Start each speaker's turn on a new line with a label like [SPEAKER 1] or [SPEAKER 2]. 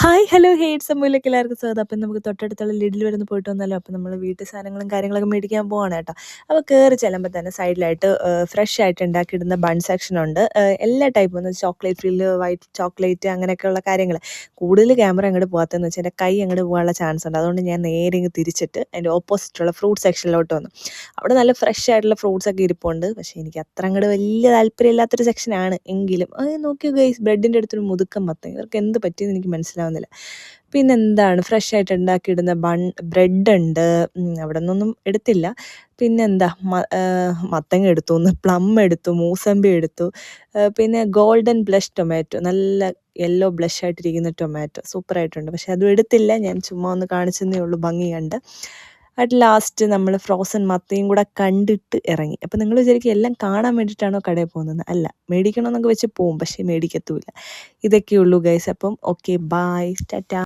[SPEAKER 1] Hi hello hates അമ്മയിലേക്ക് എല്ലാവർക്കും സ്വാഗതം. അപ്പം നമുക്ക് തൊട്ടടുത്തുള്ള ലിഡിൽ വരുന്ന പോയിട്ട് വന്നല്ലോ. അപ്പം നമ്മൾ വീട്ടു സാധനങ്ങളും കാര്യങ്ങളൊക്കെ മേടിക്കാൻ പോവാണ് കേട്ടോ. അപ്പോൾ കയറി ചെല്ലുമ്പോൾ തന്നെ സൈഡിലായിട്ട് ഫ്രഷ് ആയിട്ട് ഉണ്ടാക്കിയിടുന്ന ബൺ സെക്ഷൻ ഉണ്ട്. എല്ലാ ടൈപ്പും എന്ന് ചോക്ലേറ്റ് ഫില്ല്, വൈറ്റ് ചോക്ലേറ്റ് അങ്ങനെയൊക്കെയുള്ള കാര്യങ്ങൾ. കൂടുതൽ ക്യാമറ അങ്ങോട്ട് പോകാത്തതെന്ന് വെച്ചാൽ എൻ്റെ കൈ അങ്ങോട്ട് പോകാനുള്ള ചാൻസ് ഉണ്ട്. അതുകൊണ്ട് ഞാൻ നേരെ ഇങ്ങ് തിരിച്ചിട്ട് അതിൻ്റെ ഓപ്പോസിറ്റുള്ള ഫ്രൂട്ട് സെക്ഷനിലോട്ട് വന്നു. അവിടെ നല്ല ഫ്രഷ് ആയിട്ടുള്ള ഫ്രൂട്ട്സ് ഒക്കെ ഇരിപ്പുണ്ട്. പക്ഷേ എനിക്ക് അത്ര അങ്ങോട്ട് വലിയ താല്പര്യമില്ലാത്തൊരു സെക്ഷനാണ്. എങ്കിലും അത് നോക്കി ഗൈസ്, ബ്രെഡിൻ്റെ അടുത്തൊരു മുതുക്കം മത്തം. ഇവർക്ക് എന്ത് പറ്റിയെന്ന് എനിക്ക് മനസ്സിലാവുന്നില്ല. പിന്നെന്താണ്, ഫ്രഷ് ആയിട്ട് ഉണ്ടാക്കിയിടുന്ന ബ്രെഡുണ്ട്. അവിടെ നിന്നൊന്നും എടുത്തില്ല. പിന്നെന്താ, മത്തങ്ങ എടുത്തു, പ്ലം എടുത്തു, മൂസമ്പി എടുത്തു. പിന്നെ ഗോൾഡൻ ബ്ലഷ് ടൊമാറ്റോ, നല്ല യെല്ലോ ബ്ലഷ് ആയിട്ടിരിക്കുന്ന ടൊമാറ്റോ സൂപ്പറായിട്ടുണ്ട്. പക്ഷെ അതും എടുത്തില്ല, ഞാൻ ചുമ്മാ ഒന്ന് കാണിച്ചെന്നേ ഉള്ളൂ, ഭംഗി കണ്ട്. അറ്റ് ലാസ്റ്റ് നമ്മൾ ഫ്രോസൺ മത്തയും കൂടെ കണ്ടിട്ട് ഇറങ്ങി. അപ്പം നിങ്ങൾ വിചാരിക്കും എല്ലാം കാണാൻ വേണ്ടിയിട്ടാണോ കടയിൽ പോകുന്നത്? അല്ല, മേടിക്കണമെന്നൊക്കെ വെച്ച് പോവും, പക്ഷേ മേടിക്കത്തുമില്ല. ഇതൊക്കെയുള്ളൂ ഗൈസ്. അപ്പം ഓക്കെ, ബായ്, ടാറ്റാ.